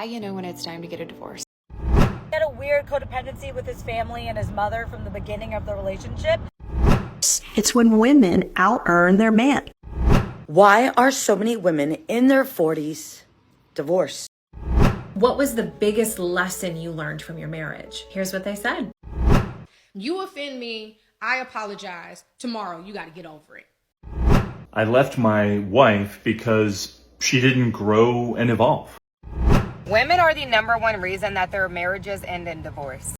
You know when it's time to get a divorce. He had a weird codependency with his family and his mother from the beginning of the relationship. It's when women outearn their man. Why are so many women in their 40s divorced? What was the biggest lesson you learned from your marriage? Here's what they said. You offend me, I apologize. Tomorrow, you got to get over it. I left my wife because she didn't grow and evolve. Women are the #1 reason that their marriages end in divorce.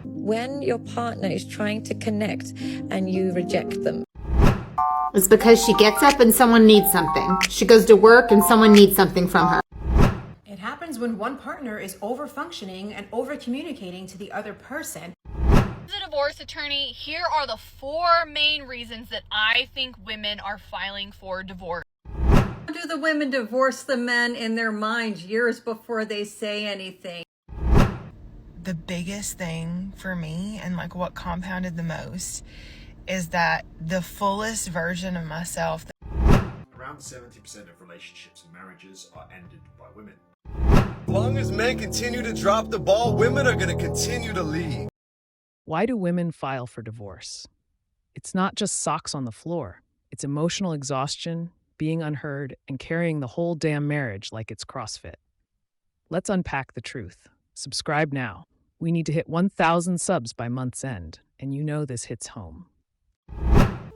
When your partner is trying to connect and you reject them. It's because she gets up and someone needs something. She goes to work and someone needs something from her. It happens when one partner is over-functioning and over-communicating to the other person. As a divorce attorney, here are the 4 main reasons that I think women are filing for divorce. How do the women divorce the men in their minds years before they say anything? The biggest thing for me, and like what compounded the most, is that the fullest version of myself. Around 70% of relationships and marriages are ended by women. As long as men continue to drop the ball, women are going to continue to lead. Why do women file for divorce? It's not just socks on the floor. It's emotional exhaustion, being unheard, and carrying the whole damn marriage like it's CrossFit. Let's unpack the truth. Subscribe now. We need to hit 1,000 subs by month's end, and you know this hits home.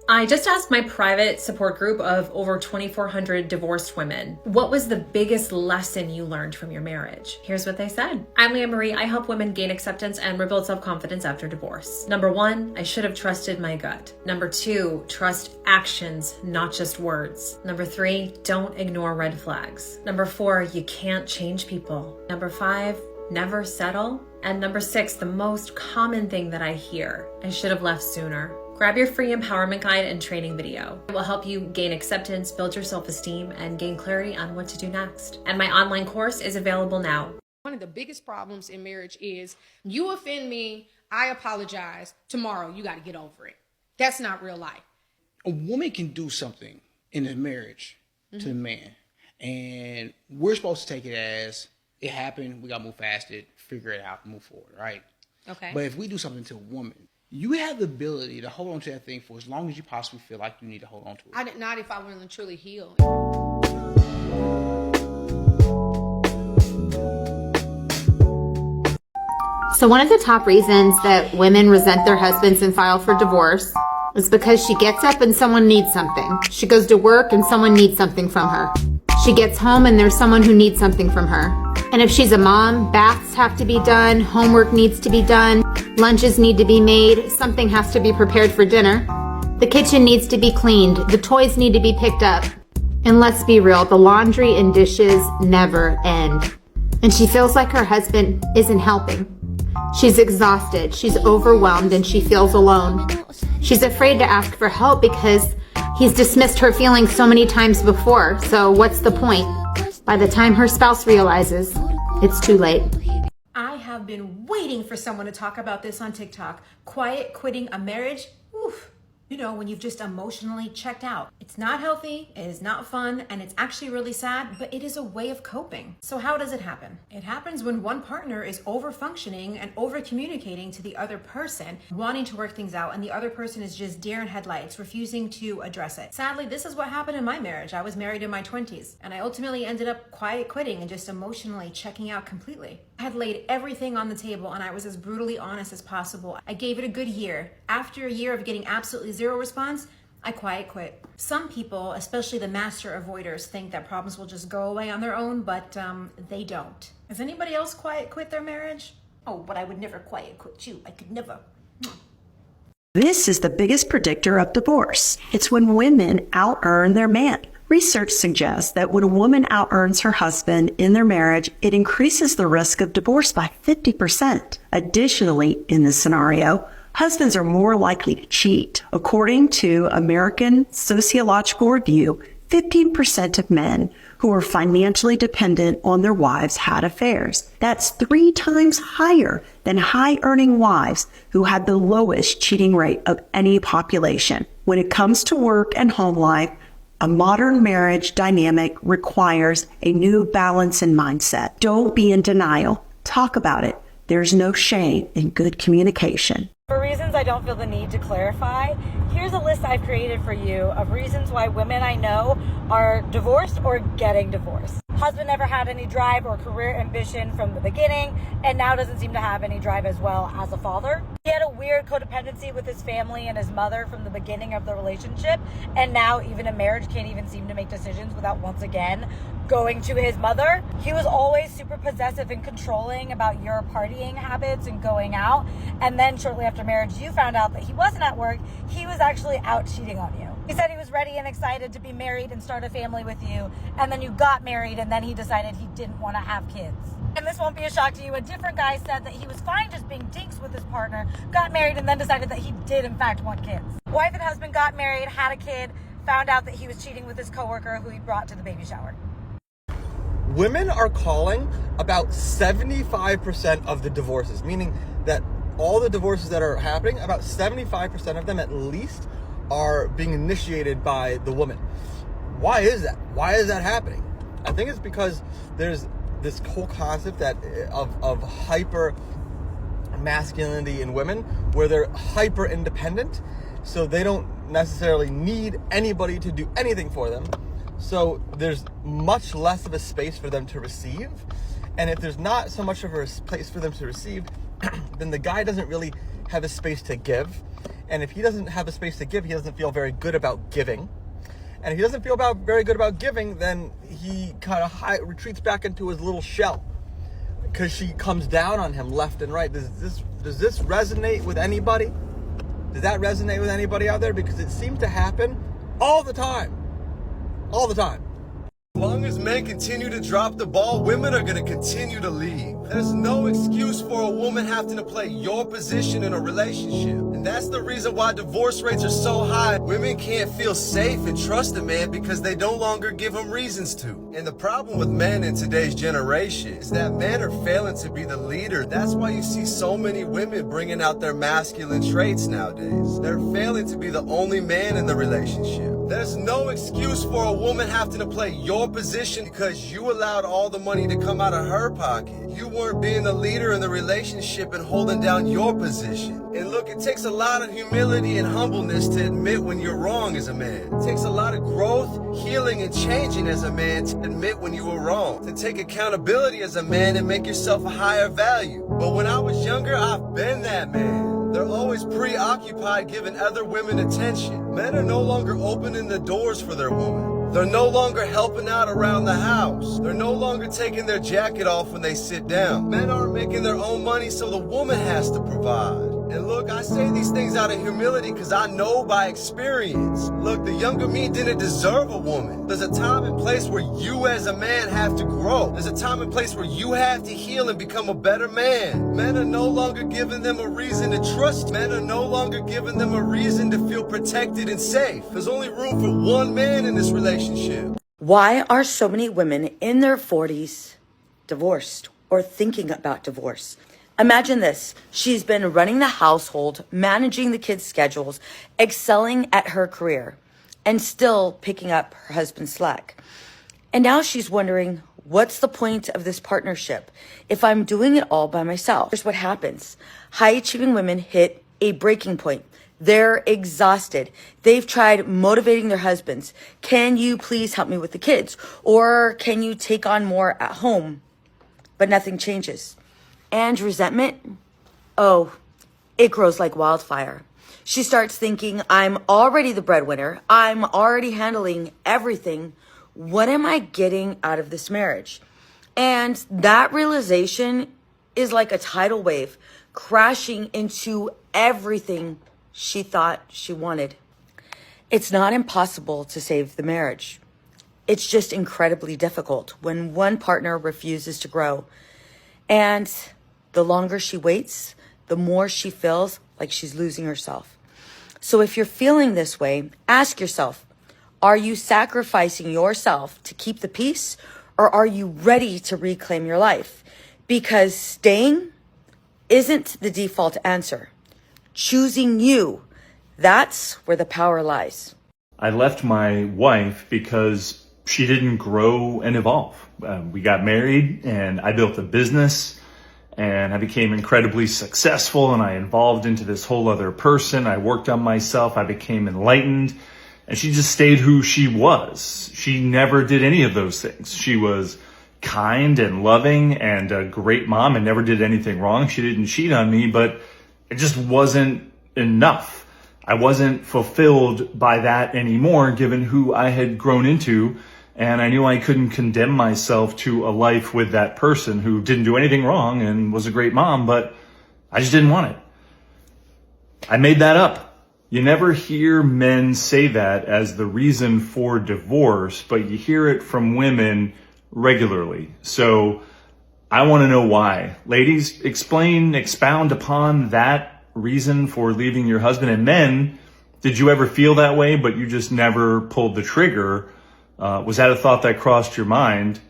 I just asked my private support group of over 2,400 divorced women, what was the biggest lesson you learned from your marriage? Here's what they said. I'm Leah Marie. I help women gain acceptance and rebuild self-confidence after divorce. #1, I should have trusted my gut. #2, trust actions, not just words. #3, don't ignore red flags. #4, you can't change people. #5, never settle. And #6, the most common thing that I hear, I should have left sooner. Grab your free empowerment guide and training video. It will help you gain acceptance, build your self-esteem, and gain clarity on what to do next. And my online course is available now. One of the biggest problems in marriage is you offend me, I apologize. Tomorrow, you got to get over it. That's not real life. A woman can do something in a marriage to the man, and we're supposed to take it as it happened, we got to move past it, figure it out, move forward, right? Okay. But if we do something to a woman, you have the ability to hold on to that thing for as long as you possibly feel like you need to hold on to it. Not if I want to truly heal. So one of the top reasons that women resent their husbands and file for divorce is because she gets up and someone needs something. She goes to work and someone needs something from her. She gets home and there's someone who needs something from her. And if she's a mom, baths have to be done, homework needs to be done, lunches need to be made, something has to be prepared for dinner. The kitchen needs to be cleaned, the toys need to be picked up. And let's be real, the laundry and dishes never end. And she feels like her husband isn't helping. She's exhausted, she's overwhelmed, and she feels alone. She's afraid to ask for help because he's dismissed her feelings so many times before, so what's the point? By the time her spouse realizes, it's too late. I have been waiting for someone to talk about this on TikTok. Quiet quitting a marriage. Oof. You know, when you've just emotionally checked out. It's not healthy, it is not fun, and it's actually really sad, but it is a way of coping. So how does it happen? It happens when one partner is over-functioning and over-communicating to the other person, wanting to work things out, and the other person is just deer in headlights, refusing to address it. Sadly, this is what happened in my marriage. I was married in my 20s, and I ultimately ended up quiet quitting and just emotionally checking out completely. I had laid everything on the table, and I was as brutally honest as possible. I gave it a good year. After a year of getting absolutely zero response, I quiet quit. Some people, especially the master avoiders, think that problems will just go away on their own, but they don't. Has anybody else quiet quit their marriage? Oh, but I would never quiet quit you. I could never. This is the biggest predictor of divorce. It's when women outearn their man. Research suggests that when a woman outearns her husband in their marriage, it increases the risk of divorce by 50%. Additionally, in this scenario, husbands are more likely to cheat. According to American Sociological Review, 15% of men who are financially dependent on their wives had affairs. That's 3 times higher than high-earning wives who had the lowest cheating rate of any population. When it comes to work and home life, A modern marriage dynamic requires a new balance and mindset. Don't be in denial. Talk about it. There's no shame in good communication. For reasons I don't feel the need to clarify, here's a list I've created for you of reasons why women I know are divorced or getting divorced. Husband never had any drive or career ambition from the beginning, and now doesn't seem to have any drive as well as a father. He had a weird codependency with his family and his mother from the beginning of the relationship, and now even in marriage can't even seem to make decisions without once again going to his mother. He was always super possessive and controlling about your partying habits and going out, and then shortly after marriage you found out that he wasn't at work, he was actually out cheating on you. He said he was ready and excited to be married and start a family with you, and then you got married and then he decided he didn't want to have kids. And this won't be a shock to you, a different guy said that he was fine just being dinks with his partner, got married, and then decided that he did in fact want kids. Wife and husband got married, had a kid, found out that he was cheating with his coworker who he brought to the baby shower. Women are calling about 75% of the divorces, meaning that all the divorces that are happening, about 75% of them at least are being initiated by the woman. Why is that? Why is that happening? I think it's because there's this whole concept that of hyper masculinity in women, where they're hyper independent, so they don't necessarily need anybody to do anything for them. So there's much less of a space for them to receive. And if there's not so much of a place for them to receive, then the guy doesn't really have a space to give. And if he doesn't have a space to give, he doesn't feel very good about giving. And if he doesn't feel very good about giving, then he kind of retreats back into his little shell, because she comes down on him left and right. Does this resonate with anybody? Does that resonate with anybody out there? Because it seems to happen all the time. All the time. As long as men continue to drop the ball, women are going to continue to leave. There's no excuse for a woman having to play your position in a relationship. And that's the reason why divorce rates are so high. Women can't feel safe and trust a man because they no longer give them reasons to. And the problem with men in today's generation is that men are failing to be the leader. That's why you see so many women bringing out their masculine traits nowadays. They're failing to be the only man in the relationship. There's no excuse for a woman having to play your position because you allowed all the money to come out of her pocket. You weren't being the leader in the relationship and holding down your position. And look, it takes a lot of humility and humbleness to admit when you're wrong as a man. It takes a lot of growth, healing, and changing as a man to admit when you were wrong. To take accountability as a man and make yourself a higher value. But when I was younger, I've been that man. They're always preoccupied giving other women attention. Men are no longer opening the doors for their woman. They're no longer helping out around the house. They're no longer taking their jacket off when they sit down. Men aren't making their own money, so the woman has to provide. And look, I say these things out of humility because I know by experience. Look, the younger me didn't deserve a woman. There's a time and place where you as a man have to grow. There's a time and place where you have to heal and become a better man. Men are no longer giving them a reason to trust. Men are no longer giving them a reason to feel protected and safe. There's only room for one man in this relationship. Why are so many women in their 40s divorced or thinking about divorce? Imagine this. She's been running the household, managing the kids' schedules, excelling at her career, and still picking up her husband's slack. And now she's wondering, what's the point of this partnership if I'm doing it all by myself? Here's what happens. High-achieving women hit a breaking point. They're exhausted. They've tried motivating their husbands. Can you please help me with the kids? Or can you take on more at home? But nothing changes. And resentment, it grows like wildfire. She starts thinking, I'm already the breadwinner. I'm already handling everything. What am I getting out of this marriage? And that realization is like a tidal wave crashing into everything she thought she wanted. It's not impossible to save the marriage. It's just incredibly difficult when one partner refuses to grow. And the longer she waits, the more she feels like she's losing herself. So if you're feeling this way, ask yourself, are you sacrificing yourself to keep the peace, or are you ready to reclaim your life? Because staying isn't the default answer. Choosing you, that's where the power lies. I left my wife because she didn't grow and evolve. We got married and I built a business and I became incredibly successful and I evolved into this whole other person. I worked on myself. I became enlightened and she just stayed who she was. She never did any of those things. She was kind and loving and a great mom and never did anything wrong. She didn't cheat on me, but it just wasn't enough. I wasn't fulfilled by that anymore, given who I had grown into. And I knew I couldn't condemn myself to a life with that person who didn't do anything wrong and was a great mom, but I just didn't want it. I made that up. You never hear men say that as the reason for divorce, but you hear it from women regularly. So I want to know why. Ladies, expound upon that reason for leaving your husband. And men, did you ever feel that way, but you just never pulled the trigger? Was that a thought that crossed your mind?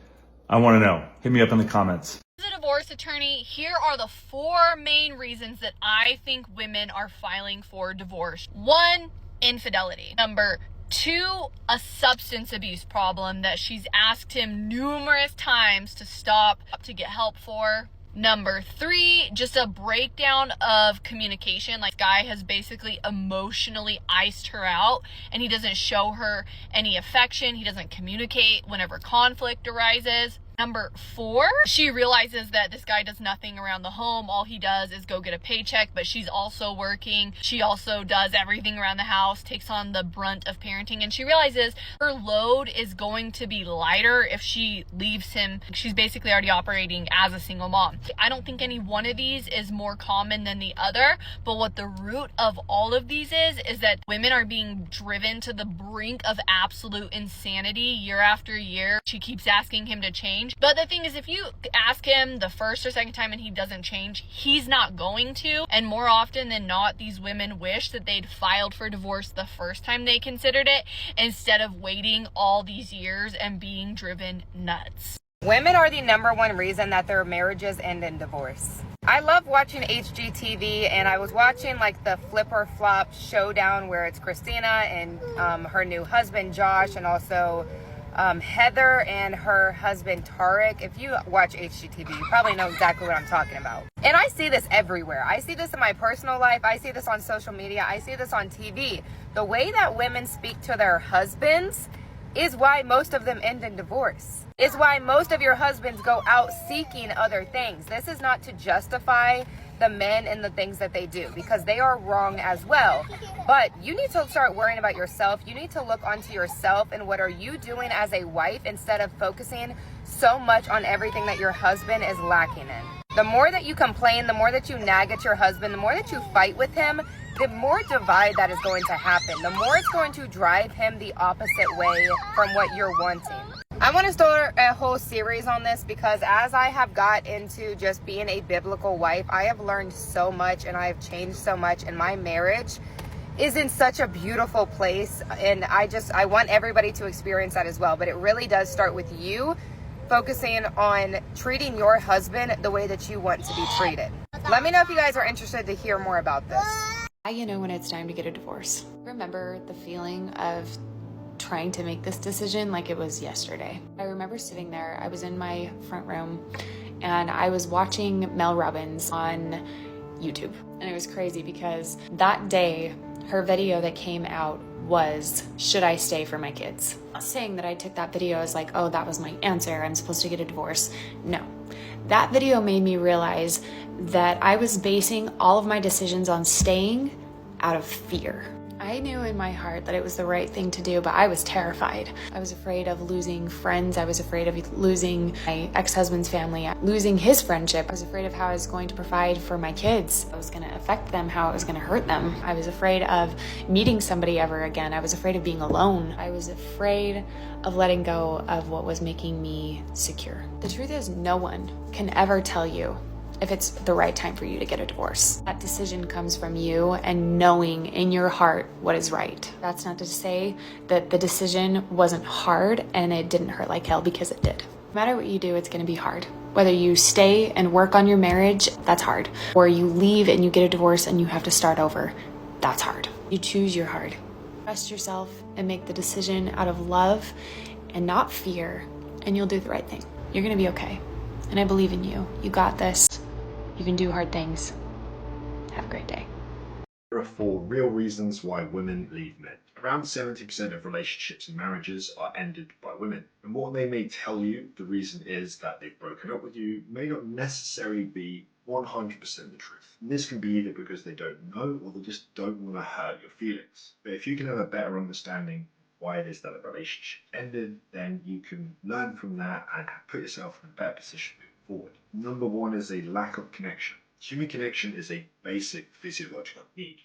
I want to know. Hit me up in the comments. As a divorce attorney, here are the 4 main reasons that I think women are filing for divorce. 1, infidelity. Number 2, a substance abuse problem that she's asked him numerous times to stop to get help for. Number 3, just a breakdown of communication. Like, guy has basically emotionally iced her out and he doesn't show her any affection. He doesn't communicate whenever conflict arises. Number 4, she realizes that this guy does nothing around the home. All he does is go get a paycheck, but she's also working. She also does everything around the house, takes on the brunt of parenting, and she realizes her load is going to be lighter if she leaves him. She's basically already operating as a single mom. I don't think any one of these is more common than the other, but what the root of all of these is that women are being driven to the brink of absolute insanity year after year. She keeps asking him to change. But the thing is, if you ask him the first or second time and he doesn't change, he's not going to. And more often than not, these women wish that they'd filed for divorce the first time they considered it instead of waiting all these years and being driven nuts. Women are the number 1 reason that their marriages end in divorce. I love watching HGTV, and I was watching like the Flip or Flop showdown where it's Christina and her new husband Josh, and also Heather and her husband Tarek. If you watch HGTV, you probably know exactly what I'm talking about. And I see this everywhere. I see this in my personal life. I see this on social media. I see this on TV. The way that women speak to their husbands is why most of them end in divorce. Is why most of your husbands go out seeking other things. This is not to justify the men and the things that they do, because they are wrong as well. But you need to start worrying about yourself. You need to look onto yourself and what are you doing as a wife instead of focusing so much on everything that your husband is lacking in. The more that you complain, the more that you nag at your husband, the more that you fight with him, the more divide that is going to happen. The more it's going to drive him the opposite way from what you're wanting. I want to start a whole series on this because as I have got into just being a biblical wife, I have learned so much and I have changed so much, and my marriage is in such a beautiful place, and I want everybody to experience that as well. But it really does start with you focusing on treating your husband the way that you want to be treated. Let me know if you guys are interested to hear more about this. You know when it's time to get a divorce. Remember the feeling of trying to make this decision like it was yesterday. I remember sitting there, I was in my front room and I was watching Mel Robbins on YouTube. And it was crazy because that day, her video that came out was, should I stay for my kids? I'm not saying that I took that video as like, oh, that was my answer, I'm supposed to get a divorce. No. That video made me realize that I was basing all of my decisions on staying out of fear. I knew in my heart that it was the right thing to do, but I was terrified. I was afraid of losing friends. I was afraid of losing my ex-husband's family, losing his friendship. I was afraid of how I was going to provide for my kids. I was going to affect them, how it was going to hurt them. I was afraid of meeting somebody ever again. I was afraid of being alone. I was afraid of letting go of what was making me secure. The truth is, no one can ever tell you if it's the right time for you to get a divorce. That decision comes from you and knowing in your heart what is right. That's not to say that the decision wasn't hard and it didn't hurt like hell, because it did. No matter what you do, it's gonna be hard. Whether you stay and work on your marriage, that's hard. Or you leave and you get a divorce and you have to start over, that's hard. You choose your hard. Trust yourself, and make the decision out of love and not fear, and you'll do the right thing. You're gonna be okay. And I believe in you. You got this. You can do hard things. Have a great day. There are 4 real reasons why women leave men. Around 70% of relationships and marriages are ended by women. And what they may tell you, the reason is that they've broken up with you, may not necessarily be 100% the truth. And this can be either because they don't know or they just don't want to hurt your feelings. But if you can have a better understanding why it is that a relationship ended, then you can learn from that and put yourself in a better position moving forward. Number 1 is a lack of connection. Human connection is a basic physiological need.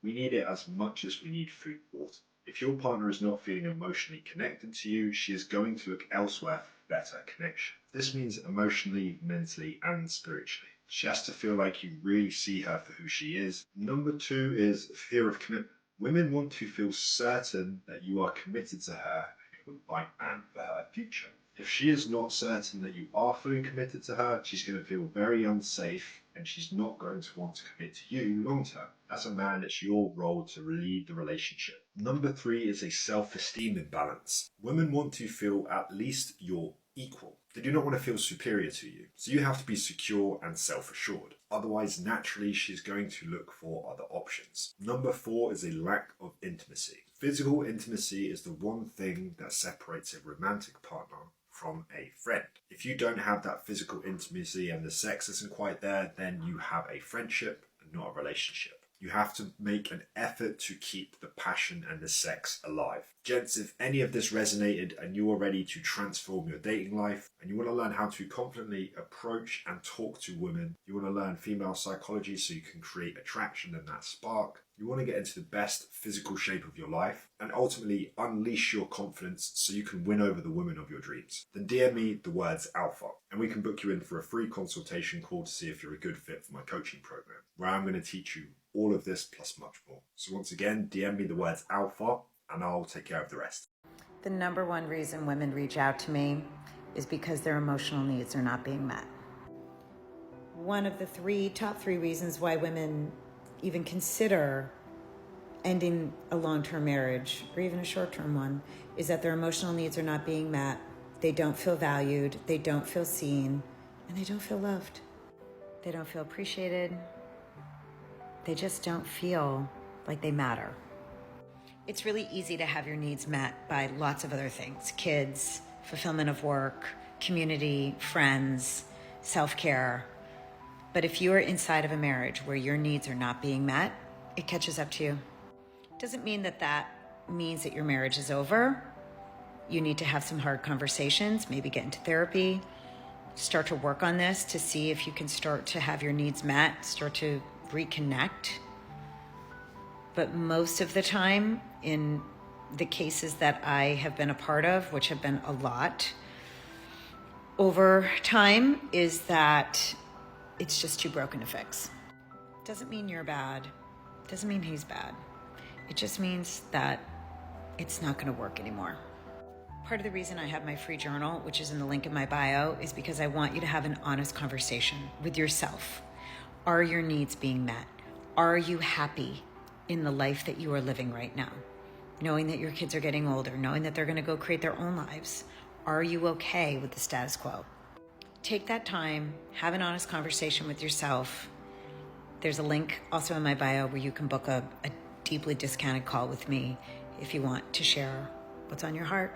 We need it as much as we need food and water. If your partner is not feeling emotionally connected to you, she is going to look elsewhere for better connection. This means emotionally, mentally, and spiritually. She has to feel like you really see her for who she is. Number 2 is fear of commitment. Women want to feel certain that you are committed to her and you would like man for her future. If she is not certain that you are fully committed to her, she's going to feel very unsafe and she's not going to want to commit to you long term. As a man, it's your role to lead the relationship. Number 3 is a self-esteem imbalance. Women want to feel at least your equal. They do not want to feel superior to you. So you have to be secure and self-assured. Otherwise, naturally, she's going to look for other options. Number 4 is a lack of intimacy. Physical intimacy is the one thing that separates a romantic partner from a friend. If you don't have that physical intimacy and the sex isn't quite there, then you have a friendship and not a relationship. You have to make an effort to keep the passion and the sex alive. Gents, if any of this resonated and you are ready to transform your dating life and you want to learn how to confidently approach and talk to women, you want to learn female psychology so you can create attraction and that spark, you want to get into the best physical shape of your life and ultimately unleash your confidence so you can win over the woman of your dreams, then DM me the words alpha and we can book you in for a free consultation call to see if you're a good fit for my coaching program, where I'm going to teach you all of this plus much more. So once again, DM me the words alpha and I'll take care of the rest. The number 1 reason women reach out to me is because their emotional needs are not being met. One of the top 3 reasons why women even consider ending a long-term marriage or even a short-term one is that their emotional needs are not being met. They don't feel valued, they don't feel seen, and they don't feel loved. They don't feel appreciated. They just don't feel like they matter. It's really easy to have your needs met by lots of other things: kids, fulfillment of work, community, friends, self-care. But if you are inside of a marriage where your needs are not being met, it catches up to you. Doesn't mean that means that your marriage is over. You need to have some hard conversations, maybe get into therapy, start to work on this to see if you can start to have your needs met, start to reconnect. But most of the time, in the cases that I have been a part of, which have been a lot over time, is that it's just too broken to fix. Doesn't mean you're bad. Doesn't mean he's bad. It just means that it's not going to work anymore. Part of the reason I have my free journal, which is in the link in my bio, is because I want you to have an honest conversation with yourself. Are your needs being met? Are you happy in the life that you are living right now? Knowing that your kids are getting older, knowing that they're going to go create their own lives. Are you okay with the status quo? Take that time, have an honest conversation with yourself. There's a link also in my bio where you can book a deeply discounted call with me if you want to share what's on your heart.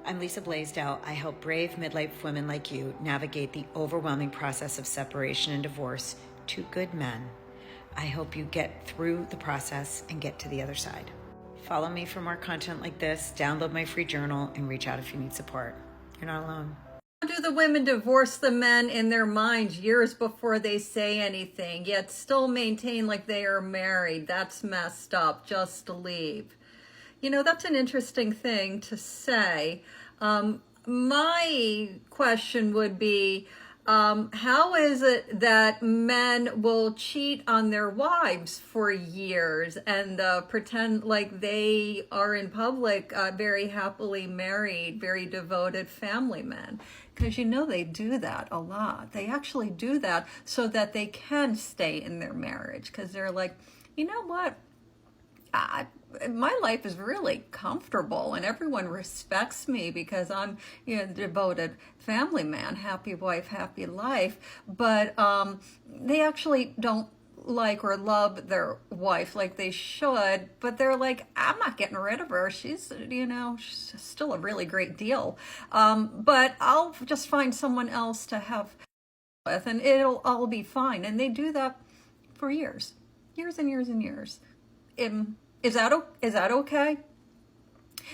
I'm Lisa Blaisdell. I help brave midlife women like you navigate the overwhelming process of separation and divorce to good men. I hope you get through the process and get to the other side. Follow me for more content like this, download my free journal, and reach out if you need support. You're not alone. How do the women divorce the men in their minds years before they say anything, yet still maintain like they are married? That's messed up. Just leave. You know, that's an interesting thing to say. My question would be, how is it that men will cheat on their wives for years and pretend like they are in public very happily married, very devoted family men? Because you know they do that a lot. They actually do that so that they can stay in their marriage, because they're like, you know what? my life is really comfortable and everyone respects me because I'm, a devoted family man, happy wife, happy life. But they actually don't like or love their wife like they should, but they're like, I'm not getting rid of her. She's still a really great deal. But I'll just find someone else to have with and it'll all be fine. And they do that for years and years and years. Is that okay?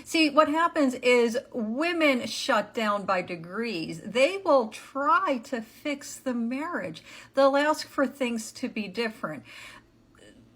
See, what happens is women shut down by degrees. They will try to fix the marriage. They'll ask for things to be different,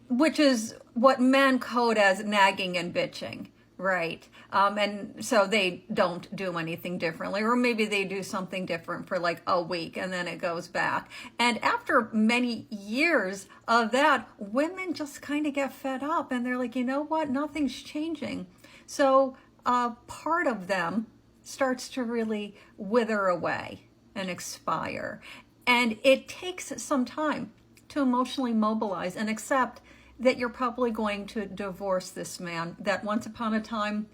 which is what men code as nagging and bitching, right? And so they don't do anything differently, or maybe they do something different for like a week and then it goes back. And after many years of that, women just kind of get fed up and they're like, you know what? Nothing's changing. So part of them starts to really wither away and expire. And it takes some time to emotionally mobilize and accept that you're probably going to divorce this man that once upon a time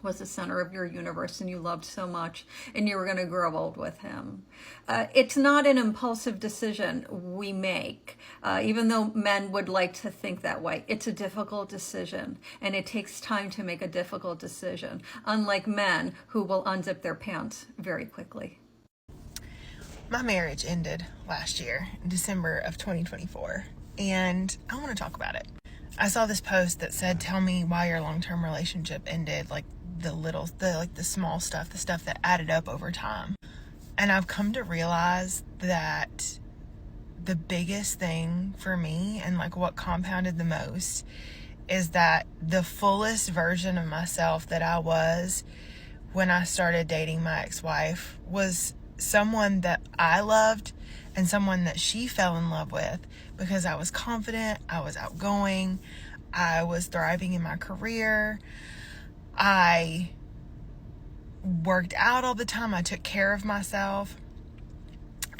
was the center of your universe and you loved so much and you were going to grow old with him. It's not an impulsive decision we make, even though men would like to think that way. It's a difficult decision and it takes time to make a difficult decision, unlike men who will unzip their pants very quickly. My marriage ended last year, in December of 2024, and I want to talk about it. I saw this post that said, tell me why your long-term relationship ended, like the small stuff, the stuff that added up over time. And I've come to realize that the biggest thing for me and like what compounded the most is that the fullest version of myself that I was when I started dating my ex-wife was someone that I loved and someone that she fell in love with because I was confident, I was outgoing, I was thriving in my career, I worked out all the time, I took care of myself,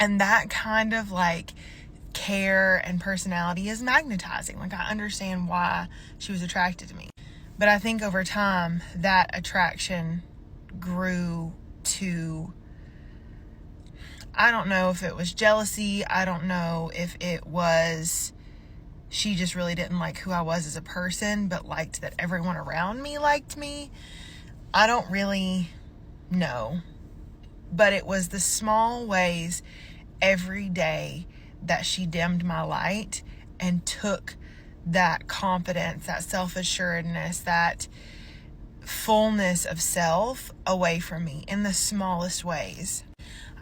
and that kind of like care and personality is magnetizing. Like, I understand why she was attracted to me, but I think over time that attraction grew to, I don't know if it was jealousy, I don't know if it was she just really didn't like who I was as a person, but liked that everyone around me liked me. I don't really know. But it was the small ways every day that she dimmed my light and took that confidence, that self-assuredness, that fullness of self away from me in the smallest ways.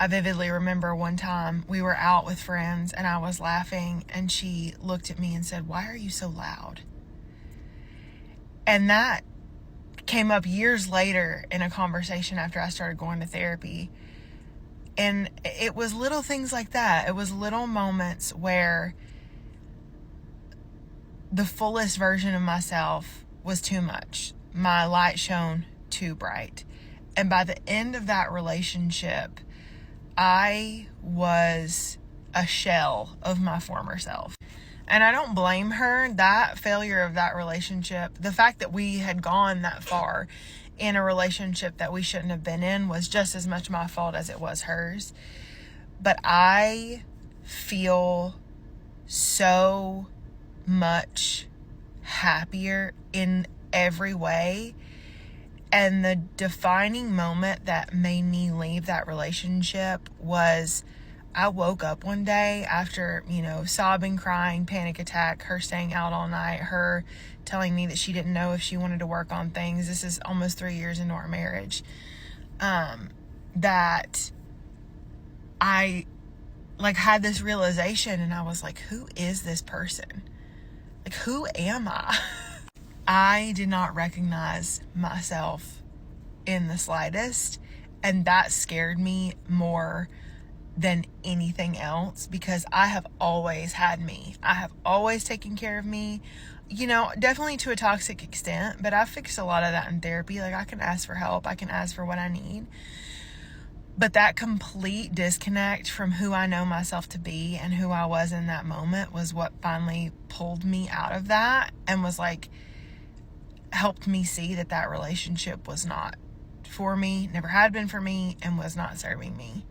I vividly remember one time we were out with friends and I was laughing and she looked at me and said, "Why are you so loud?" And that came up years later in a conversation after I started going to therapy. And it was little things like that. It was little moments where the fullest version of myself was too much. My light shone too bright. And by the end of that relationship, I was a shell of my former self. And I don't blame her. That failure of that relationship, the fact that we had gone that far in a relationship that we shouldn't have been in, was just as much my fault as it was hers. But I feel so much happier in every way. And the defining moment that made me leave that relationship was I woke up one day after, sobbing, crying, panic attack, her staying out all night, her telling me that she didn't know if she wanted to work on things. This is almost 3 years into our marriage. That I had this realization and I was like, who is this person? Like, who am I? I did not recognize myself in the slightest, and that scared me more than anything else because I have always had me. I have always taken care of me, definitely to a toxic extent, but I fixed a lot of that in therapy. Like, I can ask for help, I can ask for what I need. But that complete disconnect from who I know myself to be and who I was in that moment was what finally pulled me out of that and was like, helped me see that that relationship was not for me, never had been for me, and was not serving me.